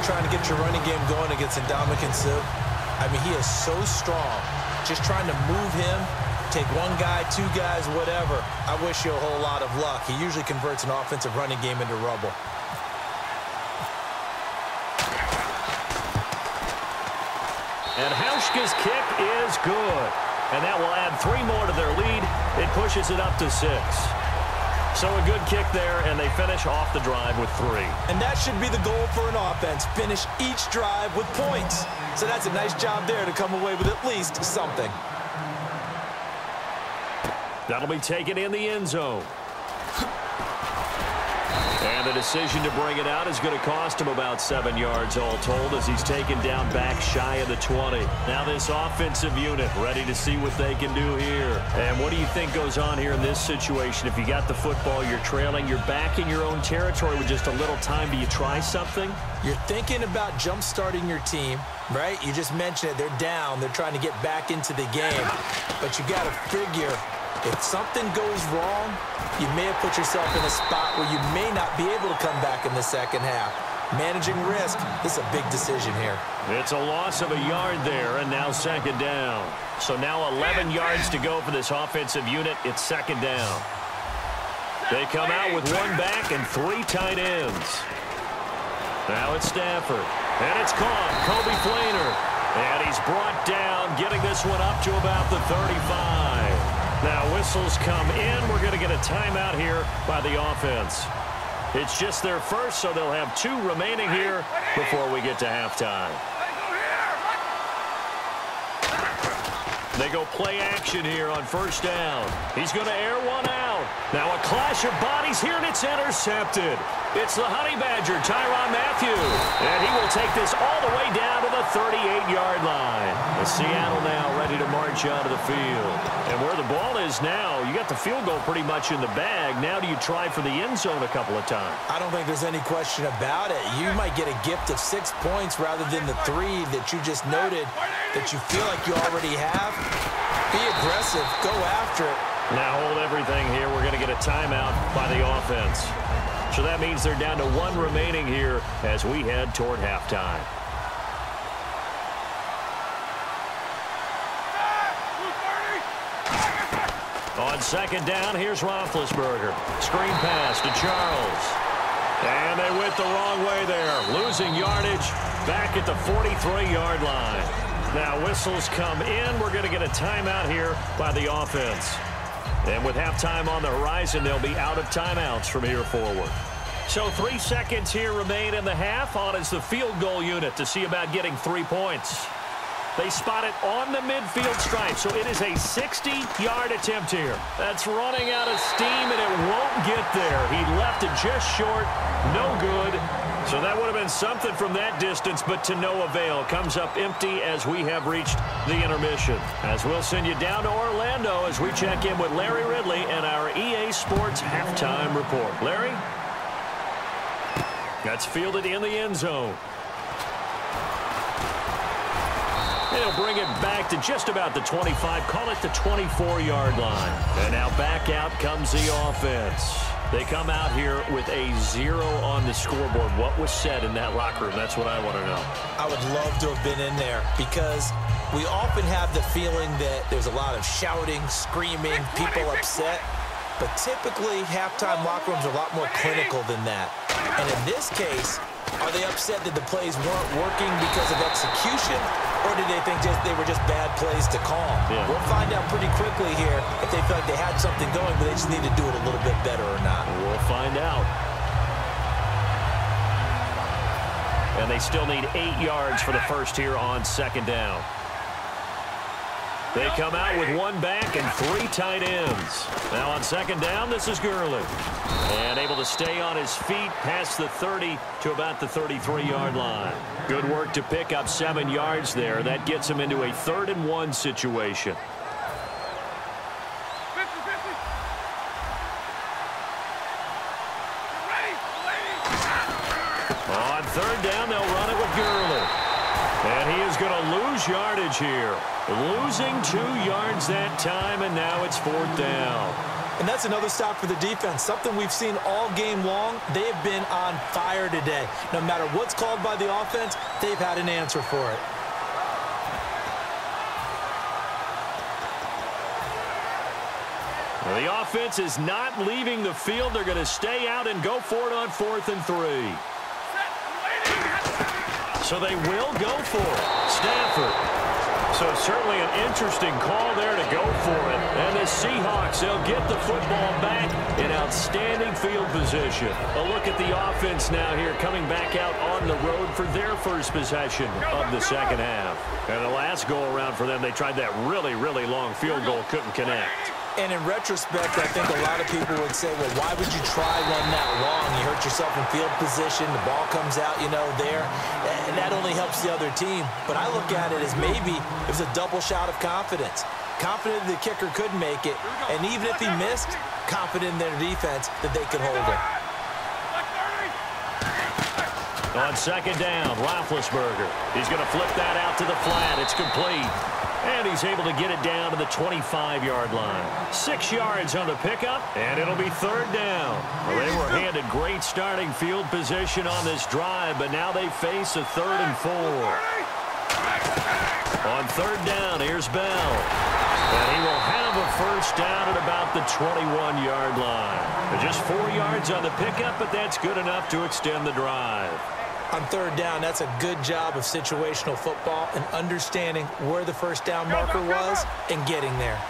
trying to get your running game going against Ndamukong Suh. I mean, he is so strong. Just trying to move him, take one guy, two guys, whatever. I wish you a whole lot of luck. He usually converts an offensive running game into rubble. And Hauschka's kick is good. And that will add 3 more to their lead. It pushes it up to 6. So a good kick there, and they finish off the drive with 3. And that should be the goal for an offense. Finish each drive with points. So that's a nice job there to come away with at least something. That'll be taken in the end zone. And the decision to bring it out is going to cost him about 7 yards all told as he's taken down back shy of the 20. Now this offensive unit ready to see what they can do here. And what do you think goes on here in this situation? If you got the football, you're trailing, you're back in your own territory with just a little time. Do you try something? You're thinking about jump-starting your team, right? You just mentioned it. They're down. They're trying to get back into the game. But you got to figure, if something goes wrong, you may have put yourself in a spot where you may not be able to come back in the second half. Managing risk, this is a big decision here. It's a loss of a yard there, and now second down. So now 11 yards to go for this offensive unit. It's second down. They come out with 1 back and 3 tight ends. Now it's Stafford. And it's caught. Kobe Flainer. And he's brought down, getting this one up to about the 35. Now whistles come in. We're going to get a timeout here by the offense. It's just their first, so they'll have 2 remaining here before we get to halftime. They go play action here on first down. He's going to air one out. Now a clash of bodies here, and it's intercepted. It's the Honey Badger, Tyrann Mathieu. And he will take this all the way down to the 38-yard line. The Seattle now ready to march out of the field. And where the ball is now, you got the field goal pretty much in the bag. Now do you try for the end zone a couple of times? I don't think there's any question about it. You might get a gift of 6 points rather than the 3 that you just noted that you feel like you already have. Be aggressive. Go after it. Now hold everything here. We're going to get a timeout by the offense. So that means they're down to 1 remaining here as we head toward halftime. On second down, here's Roethlisberger. Screen pass to Charles. And they went the wrong way there. Losing yardage back at the 43-yard line. Now whistles come in. We're going to get a timeout here by the offense. And with halftime on the horizon, they'll be out of timeouts from here forward. So 3 seconds here remain in the half. On is the field goal unit to see about getting 3 points. They spot it on the midfield stripe, so it is a 60-yard attempt here. That's running out of steam, and it won't get there. He left it just short. No good. So that would have been something from that distance, but to no avail. Comes up empty as we have reached the intermission. As we'll send you down to Orlando as we check in with Larry Ridley and our EA Sports Halftime Report. Larry? That's fielded in the end zone. They'll bring it back to just about the 25, call it the 24-yard line. And now back out comes the offense. They come out here with a 0 on the scoreboard. What was said in that locker room? That's what I want to know. I would love to have been in there because we often have the feeling that there's a lot of shouting, screaming, people upset. But typically, halftime locker rooms are a lot more clinical than that. And in this case, are they upset that the plays weren't working because of execution, or did they think they were just bad plays to call? Yeah. We'll find out pretty quickly here if they feel like they had something going, but they just need to do it a little bit better or not. We'll find out. And they still need 8 yards for the first here on second down. They come out with 1 back and 3 tight ends. Now on second down, this is Gurley. And able to stay on his feet past the 30 to about the 33-yard line. Good work to pick up 7 yards there. That gets him into a 3rd and 1 situation. On third down, they'll run it with Gurley. And he is going to lose yardage here. Losing 2 yards that time, and now it's 4th down. And that's another stop for the defense, something we've seen all game long. They have been on fire today. No matter what's called by the offense, they've had an answer for it. Well, the offense is not leaving the field. They're going to stay out and go for it on 4th and 3. So they will go for it. Stafford. So certainly an interesting call there to go for it. And the Seahawks, they'll get the football back in outstanding field position. A look at the offense now here coming back out on the road for their first possession of the second half. And the last go-around for them, they tried that really, really long field goal, couldn't connect. And in retrospect, I think a lot of people would say, well, why would you try one that long? You hurt yourself in field position. The ball comes out, there. And that only helps the other team. But I look at it as maybe it was a double shot of confidence. Confident the kicker could make it. And even if he missed, confident in their defense that they could hold it. On second down, Roethlisberger. He's going to flip that out to the flat. It's complete. And he's able to get it down to the 25-yard line. 6 yards on the pickup, and it'll be third down. Well, they were handed great starting field position on this drive, but now they face a 3rd and 4. On third down, here's Bell. And he will have a first down at about the 21-yard line. Just 4 yards on the pickup, but that's good enough to extend the drive. On third down, that's a good job of situational football and understanding where the first down marker was and getting there.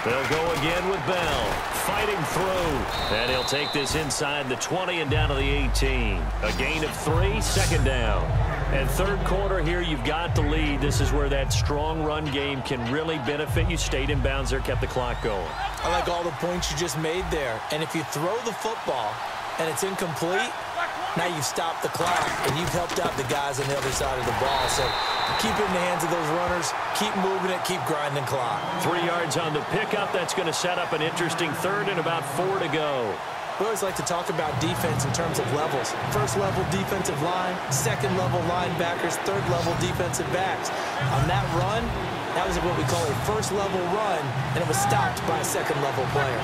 They'll go again with Bell, fighting through. And he'll take this inside the 20 and down to the 18. A gain of 3, second down. And third quarter here, you've got the lead. This is where that strong run game can really benefit you. Stayed in bounds there, kept the clock going. I like all the points you just made there. And if you throw the football and it's incomplete, now you've stopped the clock and you've helped out the guys on the other side of the ball. So keep it in the hands of those runners. Keep moving it. Keep grinding clock. 3 yards on the pickup. That's going to set up an interesting third and about 4 to go. We always like to talk about defense in terms of levels. First level defensive line, second level linebackers, third level defensive backs. On that run, that was what we call a first level run, and it was stopped by a second level player.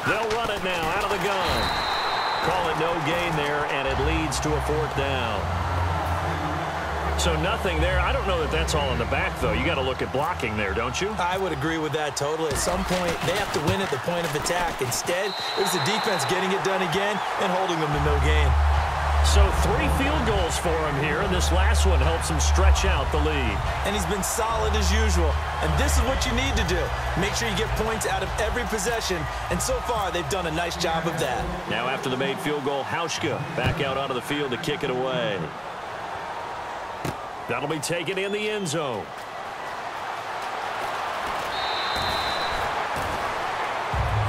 They'll run it now out of the gun. Call it no gain there, and it leads to a 4th down. So nothing there. I don't know that that's all in the back, though. You got to look at blocking there, don't you? I would agree with that totally. At some point, they have to win at the point of attack. Instead, it was the defense getting it done again and holding them to no gain. So 3 field goals for him here, and this last one helps him stretch out the lead. And he's been solid as usual. And this is what you need to do. Make sure you get points out of every possession. And so far, they've done a nice job of that. Now after the made field goal, Hauschka back out onto the field to kick it away. That'll be taken in the end zone.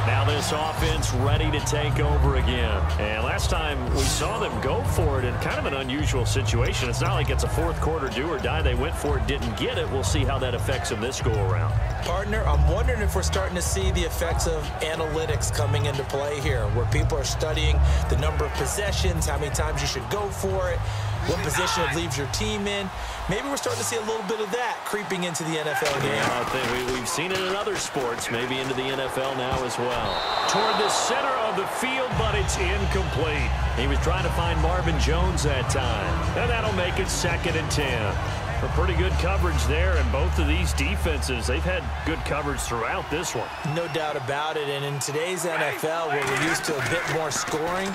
Now this offense ready to take over again. And last time we saw them go for it in kind of an unusual situation. It's not like it's a fourth quarter do or die. They went for it, didn't get it. We'll see how that affects them this go-around. Partner, I'm wondering if we're starting to see the effects of analytics coming into play here, where people are studying the number of possessions, how many times you should go for it, what position it leaves your team in. Maybe we're starting to see a little bit of that creeping into the NFL game. Yeah, I think we've seen it in other sports, maybe into the NFL now as well. Toward the center of the field, but it's incomplete. He was trying to find Marvin Jones that time. And that'll make it 2nd and 10. A pretty good coverage there, and both of these defenses, they've had good coverage throughout this one. No doubt about it, and in today's NFL, where we're used to a bit more scoring,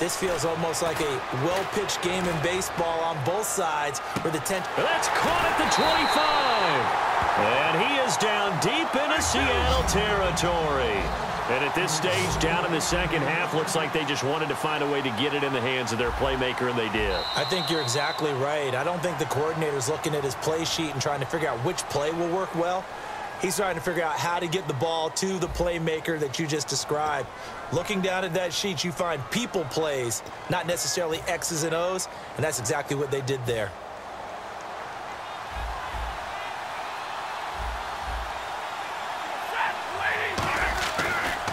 this feels almost like a well-pitched game in baseball on both sides. Where the That's caught at the 25. And he is down deep into Seattle territory. And at this stage, down in the second half, looks like they just wanted to find a way to get it in the hands of their playmaker, and they did. I think you're exactly right. I don't think the coordinator's looking at his play sheet and trying to figure out which play will work well. He's trying to figure out how to get the ball to the playmaker that you just described. Looking down at that sheet, you find people plays, not necessarily X's and O's, and that's exactly what they did there.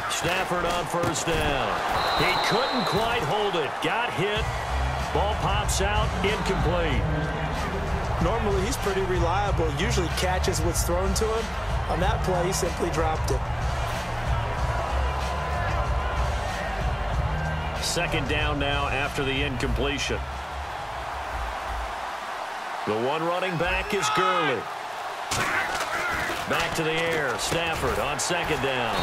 Stafford on first down. He couldn't quite hold it. Got hit. Ball pops out. Incomplete. Normally, he's pretty reliable. Usually catches what's thrown to him. On that play, he simply dropped it. Second down now after the incompletion. The one running back is Gurley. Back to the air. Stafford on second down.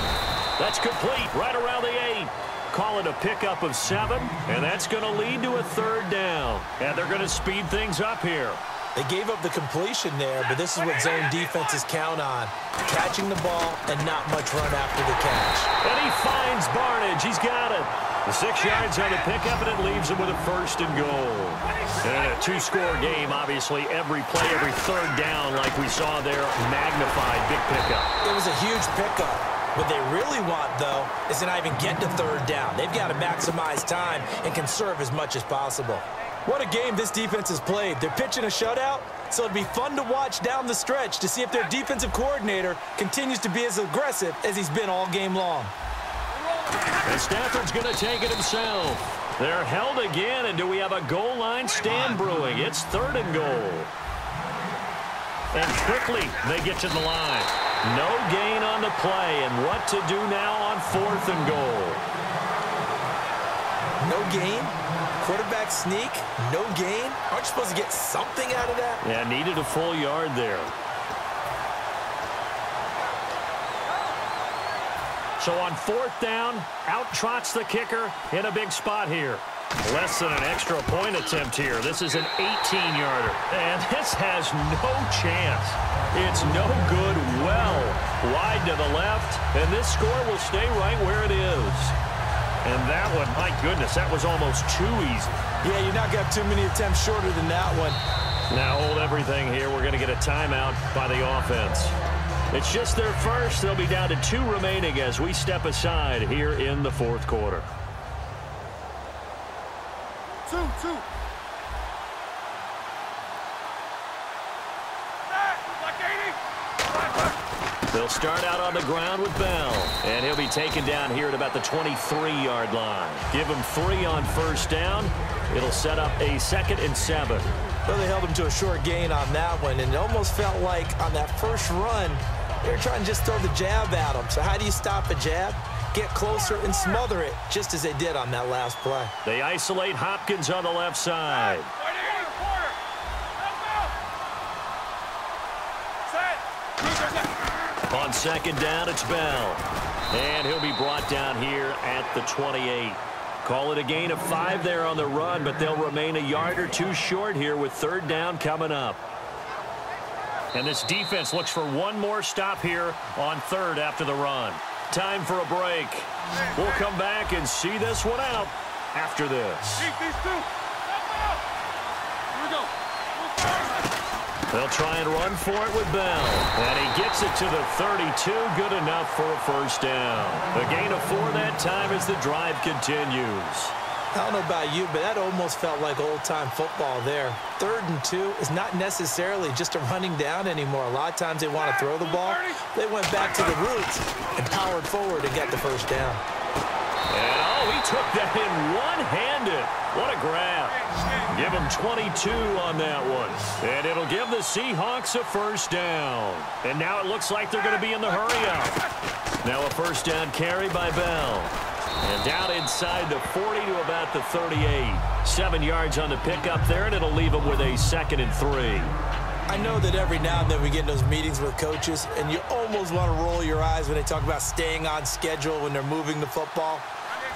That's complete right around the 8. Call it a pickup of 7, and that's going to lead to a third down. And they're going to speed things up here. They gave up the completion there, but this is what zone defenses count on. Catching the ball and not much run after the catch. And he finds Barnage. He's got it. The 6 yards on the pickup, and it leaves him with a first and goal. And in a 2-score game, obviously, every play, every third down, like we saw there, magnified. Big pickup. It was a huge pickup. What they really want, though, is to not even get to third down. They've got to maximize time and conserve as much as possible. What a game this defense has played. They're pitching a shutout, so it'll be fun to watch down the stretch to see if their defensive coordinator continues to be as aggressive as he's been all game long. And Stafford's going to take it himself. They're held again, and do we have a goal line stand brewing? It's third and goal. And quickly they get to the line. No gain on the play, and what to do now on fourth and goal. No gain? Quarterback sneak? No gain? Aren't you supposed to get something out of that? Yeah, needed a full yard there. So on fourth down, out trots the kicker in a big spot here. Less than an extra point attempt here. This is an 18-yarder. And this has no chance. It's no good. Well wide to the left. And this score will stay right where it is. And that one, my goodness, that was almost too easy. Yeah, you're not going to have too many attempts shorter than that one. Now hold everything here. We're going to get a timeout by the offense. It's just their first. They'll be down to 2 remaining as we step aside here in the fourth quarter. 2. They'll start out on the ground with Bell, and he'll be taken down here at about the 23-yard line. Give him 3 on first down. It'll set up a 2nd and 7. Well, they held him to a short gain on that one, and it almost felt like on that first run, they were trying to just throw the jab at him. So how do you stop a jab? Get closer and smother it, just as they did on that last play. They isolate Hopkins on the left side. On second down, it's Bell. And he'll be brought down here at the 28. Call it a gain of 5 there on the run, but they'll remain a yard or 2 short here with third down coming up. And this defense looks for one more stop here on third after the run. Time for a break. We'll come back and see this one out after this. They'll try and run for it with Bell. And he gets it to the 32. Good enough for a first down. A gain of 4 that time as the drive continues. I don't know about you, but that almost felt like old-time football there. 3rd and 2 is not necessarily just a running down anymore. A lot of times they want to throw the ball. They went back to the roots and powered forward and got the first down. And, oh, he took that in one-handed. What a grab. Give him 22 on that one. And it'll give the Seahawks a first down. And now it looks like they're going to be in the hurry-up. Now a first down carry by Bell. And down inside the 40 to about the 38. 7 yards on the pickup there, and it'll leave them with a 2nd and 3. I know that every now and then we get in those meetings with coaches, and you almost want to roll your eyes when they talk about staying on schedule when they're moving the football.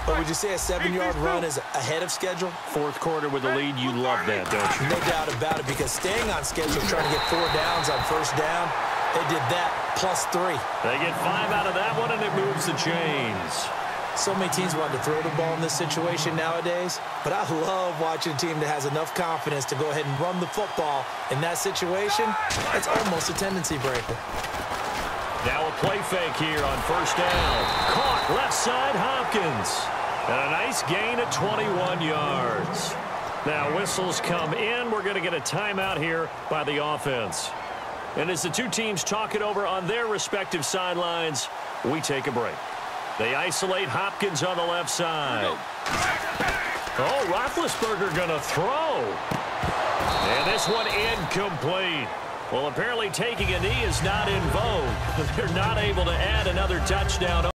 But would you say a 7-yard run is ahead of schedule? Fourth quarter with the lead, you love that, don't you? No doubt about it, because staying on schedule, trying to get 4 downs on first down, they did that plus 3. They get 5 out of that one, and it moves the chains. So many teams want to throw the ball in this situation nowadays, but I love watching a team that has enough confidence to go ahead and run the football. In that situation, that's almost a tendency breaker. Now a play fake here on first down. Caught left side Hopkins. And a nice gain at 21 yards. Now whistles come in. We're going to get a timeout here by the offense. And as the two teams talk it over on their respective sidelines, we take a break. They isolate Hopkins on the left side. Oh, Roethlisberger going to throw. And this one incomplete. Well, apparently taking a knee is not in vogue. They're not able to add another touchdown.